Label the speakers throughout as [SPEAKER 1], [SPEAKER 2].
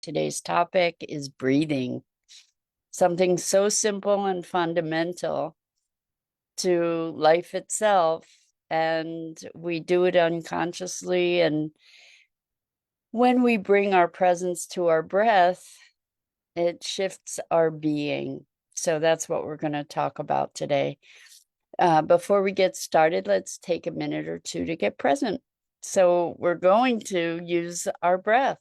[SPEAKER 1] Today's topic is breathing, something so simple and fundamental to life itself. And we do it unconsciously. And when we bring our presence to our breath, it shifts our being. So that's what we're going to talk about today. Before we get started, let's take a minute or two to get present. So we're going to use our breath.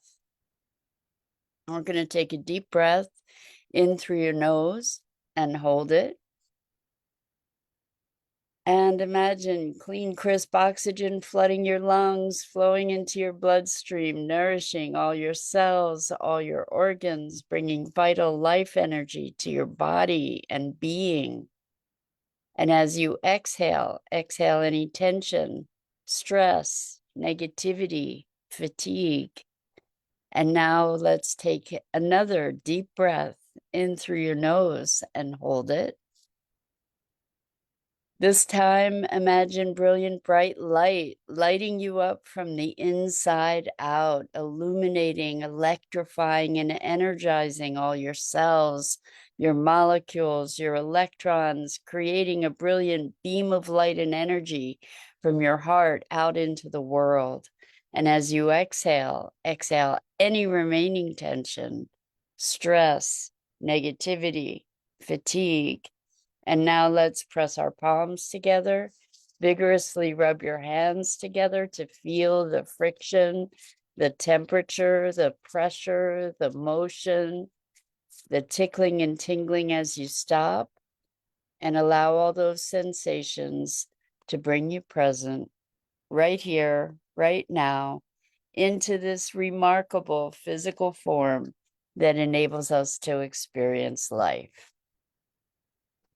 [SPEAKER 1] We're going to take a deep breath in through your nose and hold it. And imagine clean, crisp oxygen flooding your lungs, flowing into your bloodstream, nourishing all your cells, all your organs, bringing vital life energy to your body and being. And as you exhale, exhale any tension, stress, negativity, fatigue. And now let's take another deep breath in through your nose and hold it. This time, imagine brilliant, bright light lighting you up from the inside out, illuminating, electrifying, and energizing all your cells, your molecules, your electrons, creating a brilliant beam of light and energy from your heart out into the world. And as you exhale, exhale any remaining tension, stress, negativity, fatigue. And now let's press our palms together, vigorously rub your hands together to feel the friction, the temperature, the pressure, the motion, the tickling and tingling as you stop, and allow all those sensations to bring you present right here, right now, into this remarkable physical form that enables us to experience life.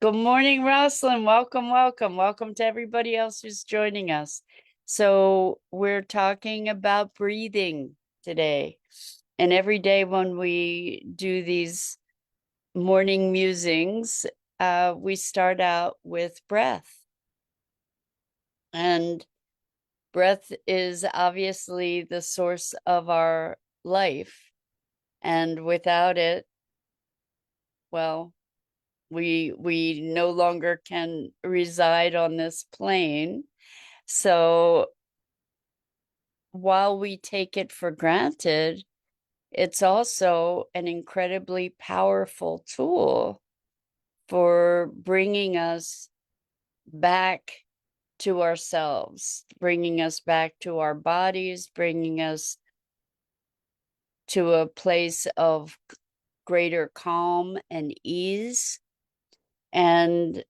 [SPEAKER 1] Good morning, Rosalind. Welcome, welcome. Welcome to everybody else who's joining us. So we're talking about breathing today. And every day when we do these morning musings, we start out with breath. And breath is obviously the source of our life. And without it, well, we no longer can reside on this plane. So while we take it for granted, it's also an incredibly powerful tool for bringing us back to ourselves, bringing us back to our bodies, bringing us to a place of greater calm and ease. And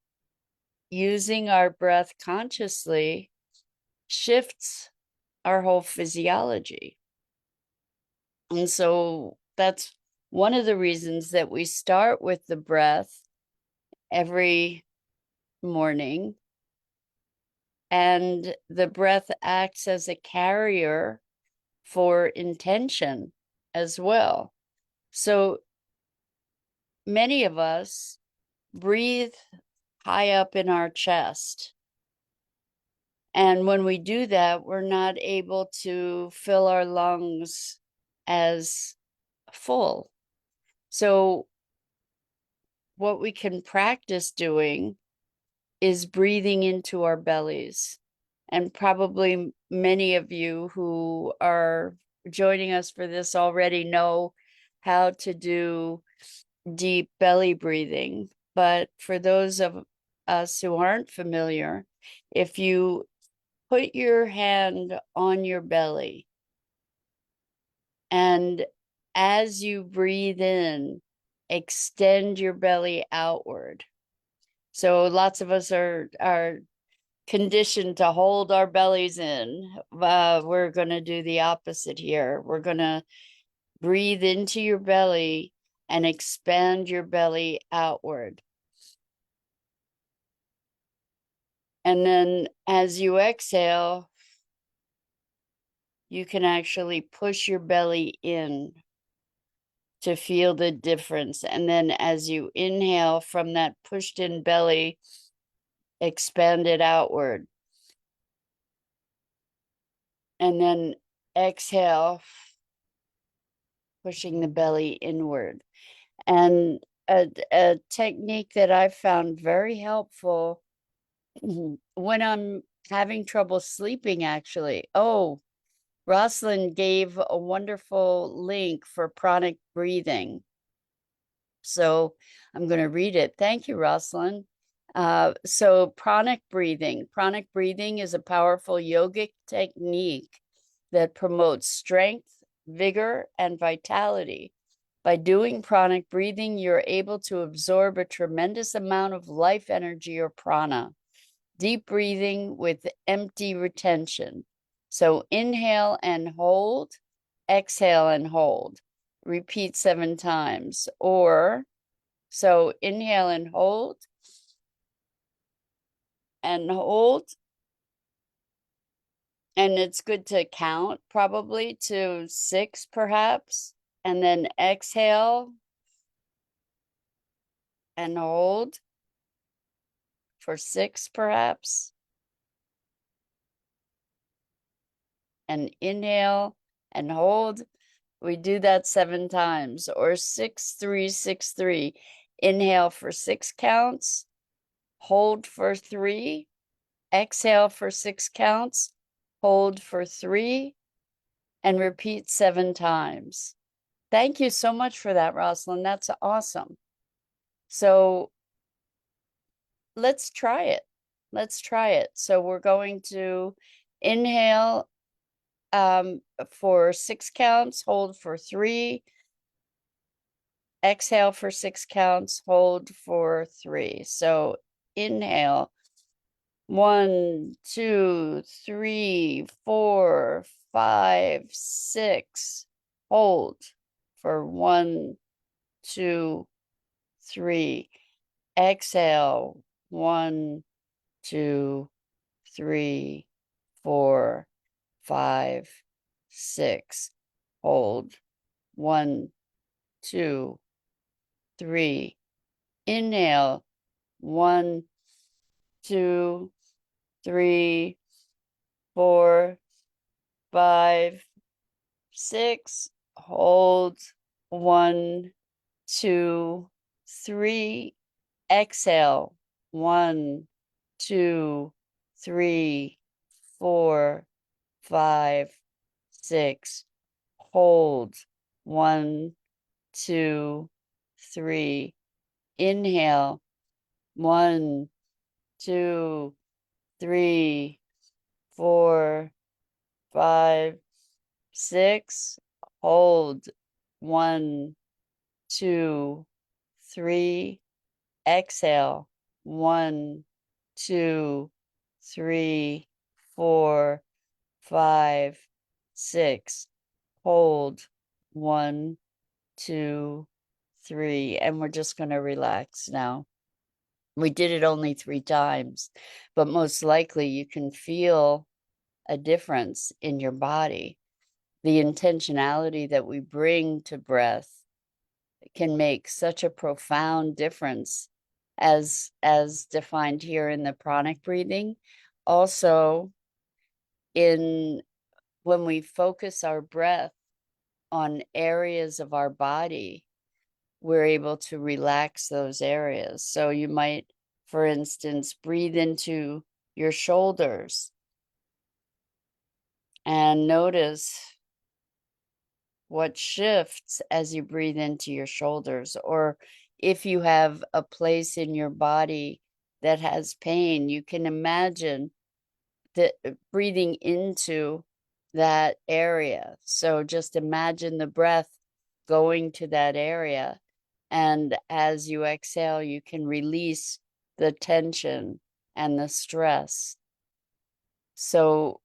[SPEAKER 1] using our breath consciously shifts our whole physiology. And so that's one of the reasons that we start with the breath every morning. And the breath acts as a carrier for intention as well. So many of us breathe high up in our chest. And when we do that, we're not able to fill our lungs as full. So what we can practice doing is breathing into our bellies. And probably many of you who are joining us for this already know how to do deep belly breathing. But for those of us who aren't familiar, if you put your hand on your belly and as you breathe in, extend your belly outward. So lots of us are conditioned to hold our bellies in. We're going to do the opposite here. We're going to breathe into your belly and expand your belly outward. And then as you exhale, you can actually push your belly in to feel the difference. And then as you inhale from that pushed in belly, expand it outward. And then exhale pushing the belly inward. And a technique that I found very helpful when I'm having trouble sleeping, actually. Oh, Rosalind gave a wonderful link for pranic breathing. So I'm going to read it. Thank you, Rosalind. So pranic breathing. Pranic breathing is a powerful yogic technique that promotes strength, vigor, and vitality. By doing pranic breathing, you're able to absorb a tremendous amount of life energy or prana. Deep breathing with empty retention. So inhale and hold, exhale and hold. Repeat 7 times. Or, so inhale and hold, and hold. And it's good to count probably to 6 perhaps. And then exhale and hold for 6 perhaps. And inhale and hold. We do that 7 times, or 6, 3, 6, 3. Inhale for 6 counts, hold for 3, exhale for 6 counts, hold for 3, and repeat 7 times. Thank you so much for that, Rosalind. That's awesome. So let's try it. Let's try it. So we're going to inhale for 6 counts, hold for 3, exhale for 6 counts, hold for 3. So inhale, 1, 2, 3, 4, 5, 6. Hold for 1, 2, 3. Exhale, 1, 2, 3, 4, 5, 6. Hold, 1, 2, 3. Inhale, 1, 2, 3, 4, 5, 6. Hold, 1, 2, 3. Exhale, 1, 2, 3, 4, 5, 6. Hold, 1, 2, 3. Inhale, 1, 2, 3, 4, 5, 6. Hold, 1, 2, 3. Exhale, 1, 2, 3, 4, 5, 6. Hold, 1, 2, 3. And we're just going to relax now. We did it only 3 times, but most likely you can feel a difference in your body. The intentionality that we bring to breath can make such a profound difference as defined here in the pranic breathing. Also, in when we focus our breath on areas of our body, we're able to relax those areas. So you might, for instance, breathe into your shoulders and notice what shifts as you breathe into your shoulders. Or if you have a place in your body that has pain, you can imagine that breathing into that area. So just imagine the breath going to that area. And as you exhale, you can release the tension and the stress. So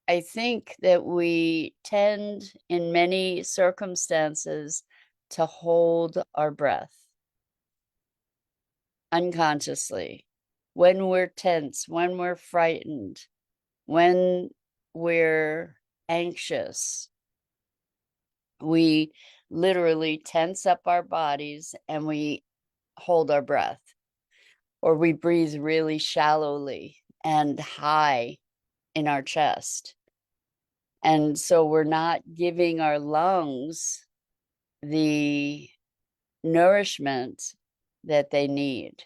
[SPEAKER 1] I think that we tend in many circumstances to hold our breath unconsciously when we're tense, when we're frightened, when we're anxious. We literally tense up our bodies and we hold our breath, or we breathe really shallowly and high in our chest. And so we're not giving our lungs the nourishment that they need.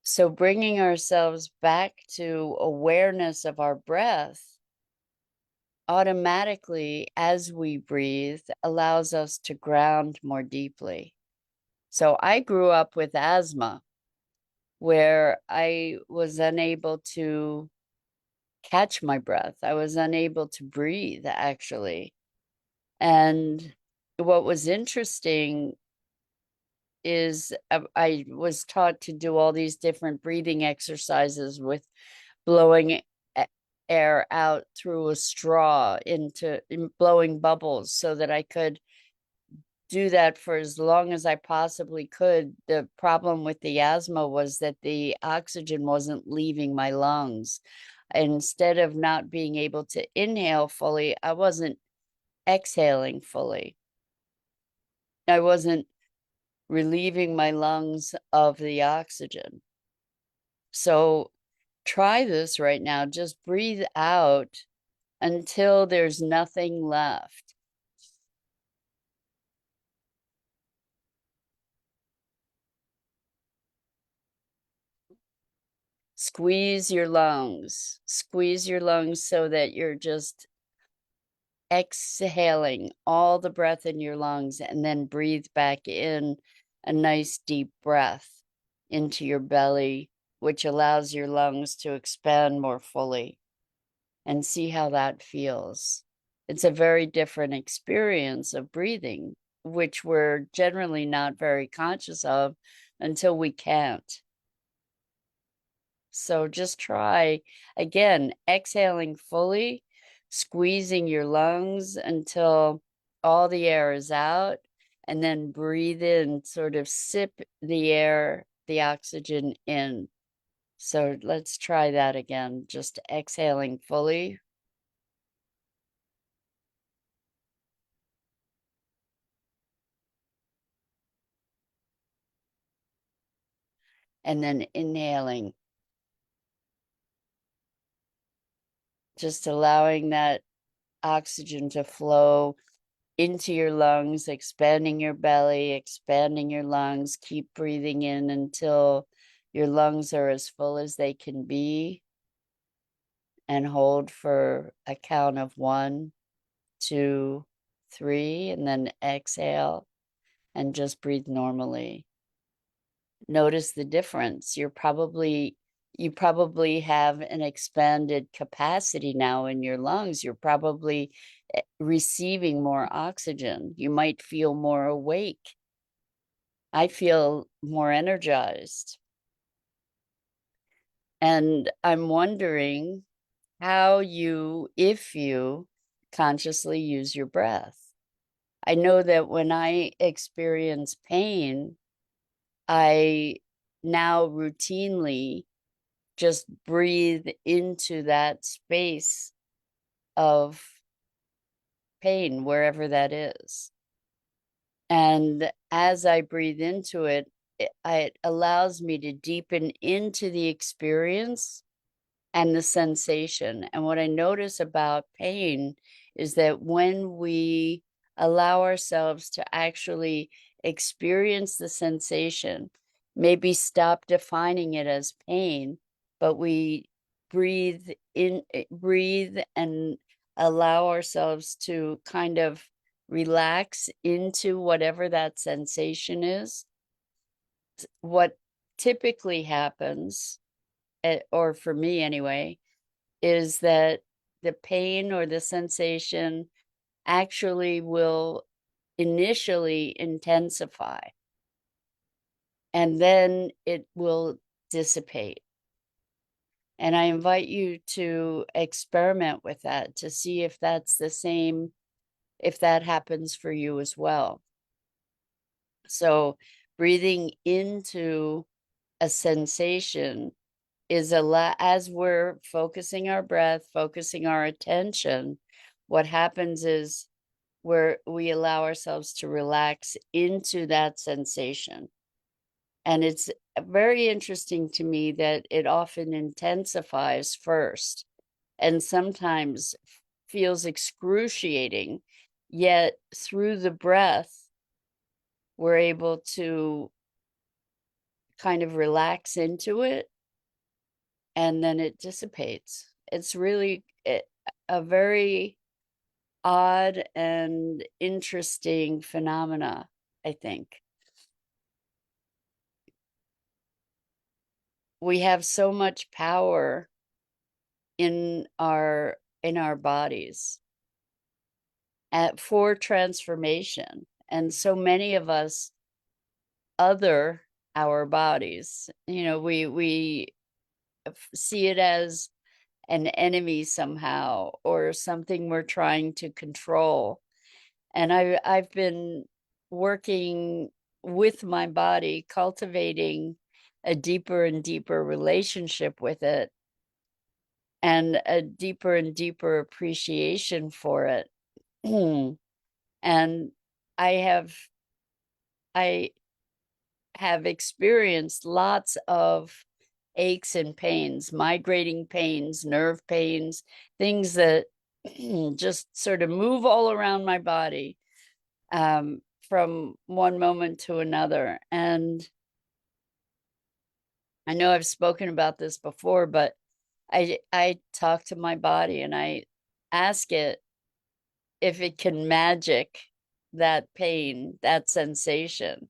[SPEAKER 1] So bringing ourselves back to awareness of our breath automatically, as we breathe, allows us to ground more deeply. So I grew up with asthma, where I was unable to catch my breath. I was unable to breathe, actually. And what was interesting is I was taught to do all these different breathing exercises with blowing air out through a straw into blowing bubbles so that I could do that for as long as I possibly could. The problem with the asthma was that the oxygen wasn't leaving my lungs. Instead of not being able to inhale fully, I wasn't exhaling fully. I wasn't relieving my lungs of the oxygen. So try this right now. Just breathe out until there's nothing left. Squeeze your lungs. Squeeze your lungs so that you're just exhaling all the breath in your lungs, and then breathe back in a nice deep breath into your belly, which allows your lungs to expand more fully, and see how that feels. It's a very different experience of breathing, which we're generally not very conscious of until we can't. So just try again, exhaling fully, squeezing your lungs until all the air is out, and then breathe in, sort of sip the air, the oxygen in. So let's try that again, just exhaling fully. And then inhaling, just allowing that oxygen to flow into your lungs, expanding your belly, expanding your lungs. Keep breathing in until your lungs are as full as they can be, and hold for a count of 1, 2, 3, and then exhale and just breathe normally. Notice the difference. You probably have an expanded capacity now in your lungs. You're probably receiving more oxygen. You might feel more awake. I feel more energized. And I'm wondering how you, if you consciously use your breath. I know that when I experience pain, I now routinely just breathe into that space of pain, wherever that is. And as I breathe into it, it allows me to deepen into the experience and the sensation. And what I notice about pain is that when we allow ourselves to actually experience the sensation, maybe stop defining it as pain, but we breathe and allow ourselves to kind of relax into whatever that sensation is. What typically happens, or for me anyway, is that the pain or the sensation actually will initially intensify, and then it will dissipate. And I invite you to experiment with that to see if that's the same, if that happens for you as well. So breathing into a sensation is as we're focusing our breath, focusing our attention, what happens is we allow ourselves to relax into that sensation. And it's very interesting to me that it often intensifies first. and sometimes feels excruciating, yet through the breath, we're able to kind of relax into it, and then it dissipates. It's really a very odd and interesting phenomena, I think. We have so much power in our bodies for transformation, and so many of us other our bodies. We see it as an enemy somehow, or something we're trying to control. And I've been working with my body, cultivating a deeper and deeper relationship with it, and a deeper and deeper appreciation for it. And I have I have experienced lots of aches and pains, migrating pains, nerve pains, things that just sort of move all around my body, from one moment to another. And I know I've spoken about this before, but I talk to my body and I ask it if it can magic that pain, that sensation.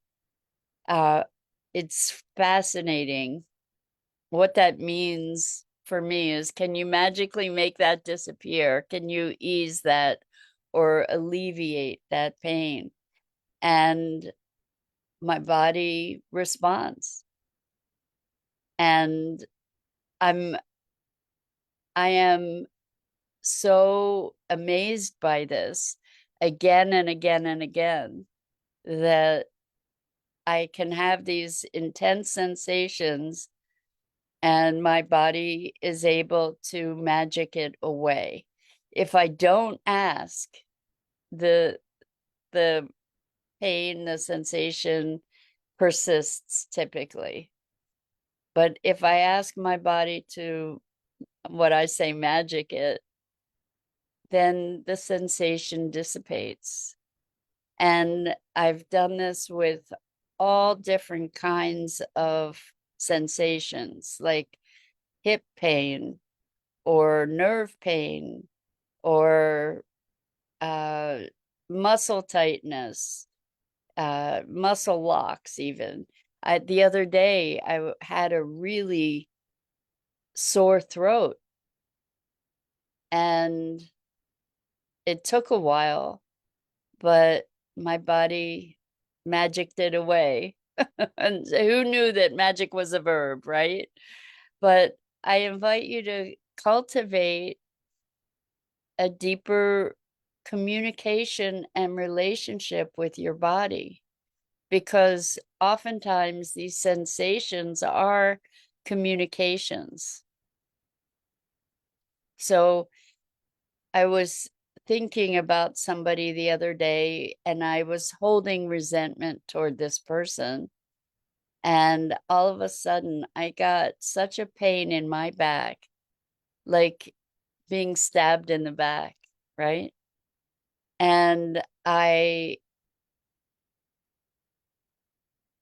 [SPEAKER 1] Uh, it's fascinating. What that means for me is, can you magically make that disappear? Can you ease that or alleviate that pain? And my body responds. And I'm I am so amazed by this again and again and again, that I can have these intense sensations and my body is able to magic it away. If I don't ask, the the pain, the sensation persists typically. But if I ask my body to, what I say, magic it, then the sensation dissipates. And I've done this with all different kinds of sensations, like hip pain or nerve pain or uh, muscle tightness, muscle locks, even. The other day, I had a really sore throat, and it took a while, but my body magicked it away. And who knew that magic was a verb, right? But I invite you to cultivate a deeper communication and relationship with your body, because oftentimes these sensations are communications. So I was thinking about somebody the other day, and I was holding resentment toward this person. And all of a sudden, I got such a pain in my back, like being stabbed in the back, right? And I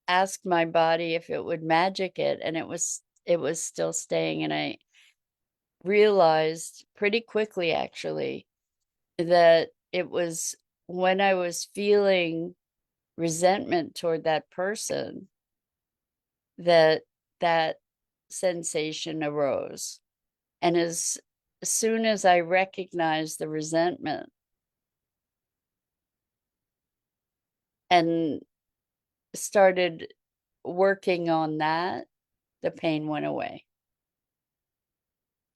[SPEAKER 1] asked my body if it would magic it, and it was still staying. And I realized pretty quickly, actually, that it was when I was feeling resentment toward that person that that sensation arose. And as soon as I recognized the resentment and started working on that, the pain went away.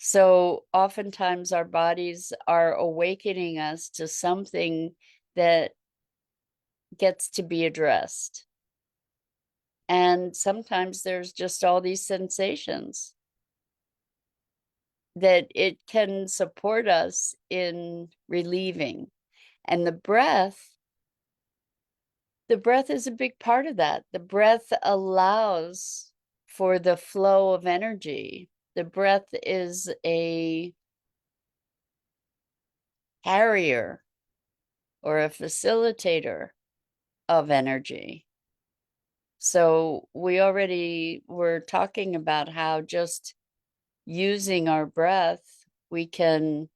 [SPEAKER 1] So oftentimes our bodies are awakening us to something that gets to be addressed. And sometimes there's just all these sensations that it can support us in relieving. And the breath is a big part of that. The breath allows for the flow of energy. The breath is a carrier or a facilitator of energy. So we already were talking about how just using our breath, we can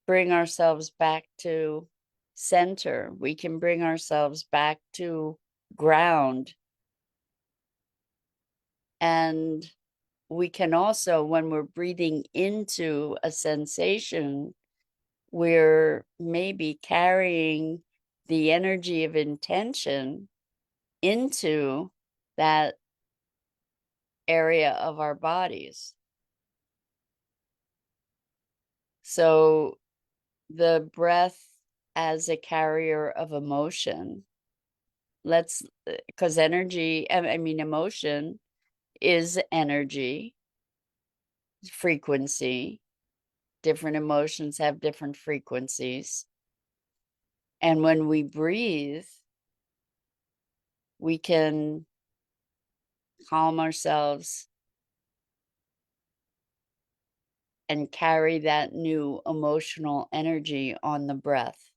[SPEAKER 1] bring ourselves back to center. We can bring ourselves back to ground. And we can also, when we're breathing into a sensation, we're maybe carrying the energy of intention into that area of our bodies. So the breath as a carrier of emotion, because energy, I mean, emotion is energy, frequency. Different emotions have different frequencies. And when we breathe, we can calm ourselves and carry that new emotional energy on the breath.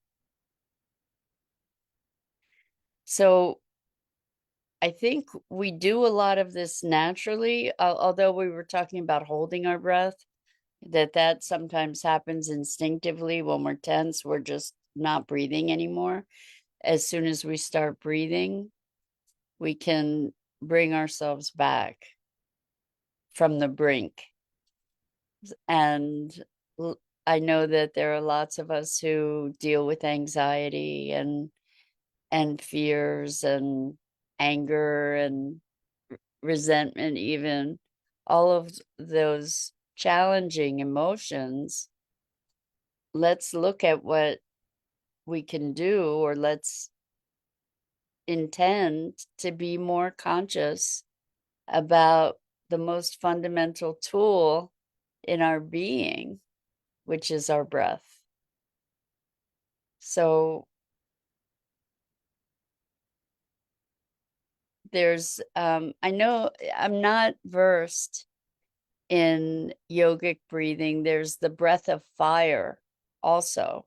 [SPEAKER 1] So I think we do a lot of this naturally, although we were talking about holding our breath, that sometimes happens instinctively when we're tense, we're just not breathing anymore. As soon as we start breathing, we can bring ourselves back from the brink. And I know that there are lots of us who deal with anxiety and fears and anger and resentment, even all of those challenging emotions. Let's look at what we can do, or let's intend to be more conscious about the most fundamental tool in our being, which is our breath. So there's, I know I'm not versed in yogic breathing. There's the breath of fire also,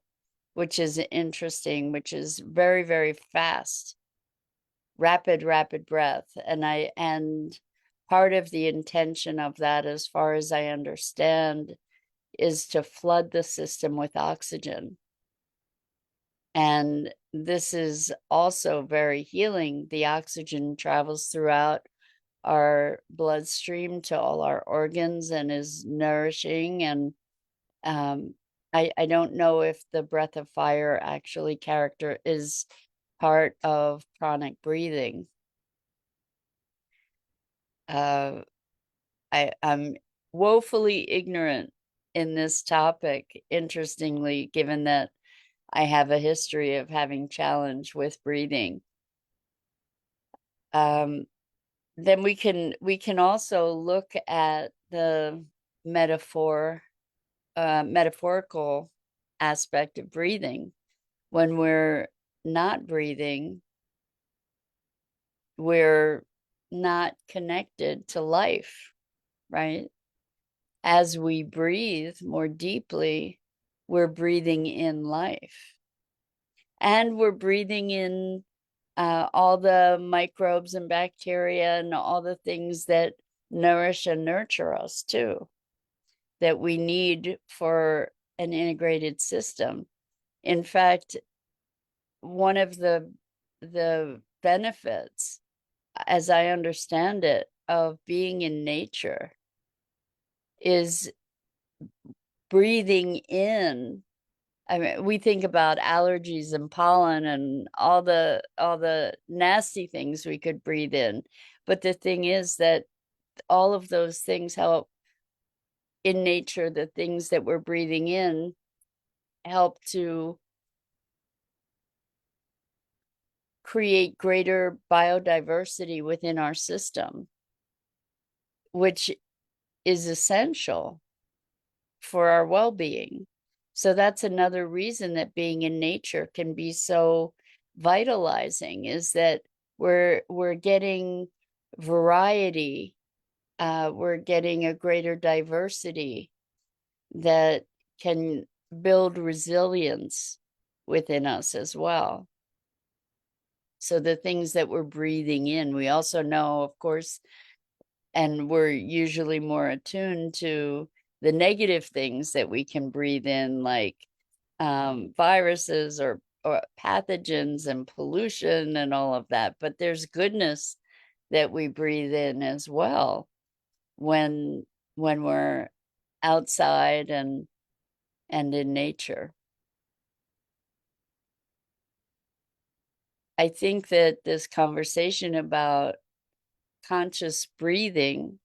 [SPEAKER 1] which is interesting, which is very, very fast, rapid breath. And part of the intention of that, as far as I understand, is to flood the system with oxygen. And this is also very healing. The oxygen travels throughout our bloodstream to all our organs and is nourishing. And I don't know if the breath of fire actually character is part of pranic breathing. I'm woefully ignorant in this topic, interestingly, given that I have a history of having challenge with breathing. Then we can also look at the metaphorical aspect of breathing. When we're not breathing, we're not connected to life, right? As we breathe more deeply, we're breathing in life. And we're breathing in all the microbes and bacteria and all the things that nourish and nurture us too, that we need for an integrated system. In fact, one of the benefits, as I understand it, of being in nature is breathing in. I mean, we think about allergies and pollen and all the nasty things we could breathe in. But the thing is that all of those things help in nature, the things that we're breathing in help to create greater biodiversity within our system, which is essential for our well-being. So that's another reason that being in nature can be so vitalizing, is that we're getting variety, we're getting a greater diversity that can build resilience within us as well. So the things that we're breathing in, we also know, of course, and we're usually more attuned to the negative things that we can breathe in, like viruses or pathogens and pollution and all of that. But there's goodness that we breathe in as well when we're outside and in nature. I think that this conversation about conscious breathing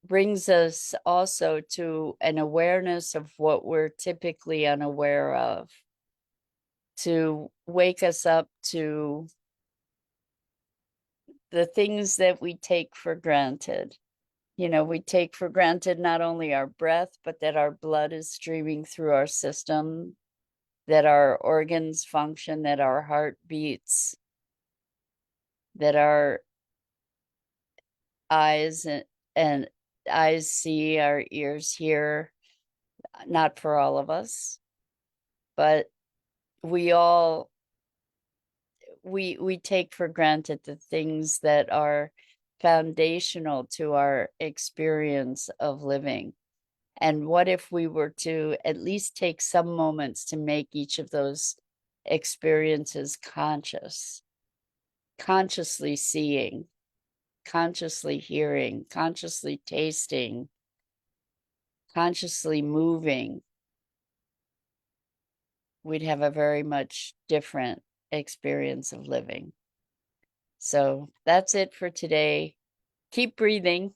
[SPEAKER 1] brings us also to an awareness of what we're typically unaware of, to wake us up to the things that we take for granted. You know, we take for granted not only our breath, but that our blood is streaming through our system, that our organs function, that our heart beats, that our eyes and eyes see, our ears hear. Not for all of us, but we all we take for granted the things that are foundational to our experience of living. And what if we were to at least take some moments to make each of those experiences conscious, consciously seeing, consciously hearing, consciously tasting, consciously moving? We'd have a very much different experience of living. So that's it for today. Keep breathing.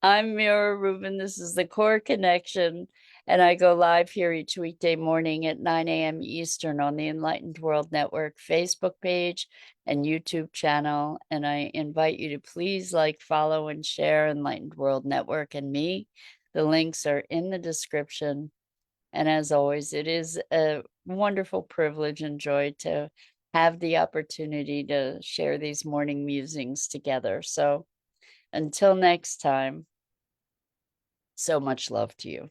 [SPEAKER 1] I'm Mira Rubin. This is the Core Connection, and I go live here each weekday morning at 9 a.m. Eastern on the Enlightened World Network Facebook page and YouTube channel. And I invite you to please like, follow, and share Enlightened World Network and me. The links are in the description. And as always, it is a wonderful privilege and joy to have the opportunity to share these morning musings together. So until next time, so much love to you.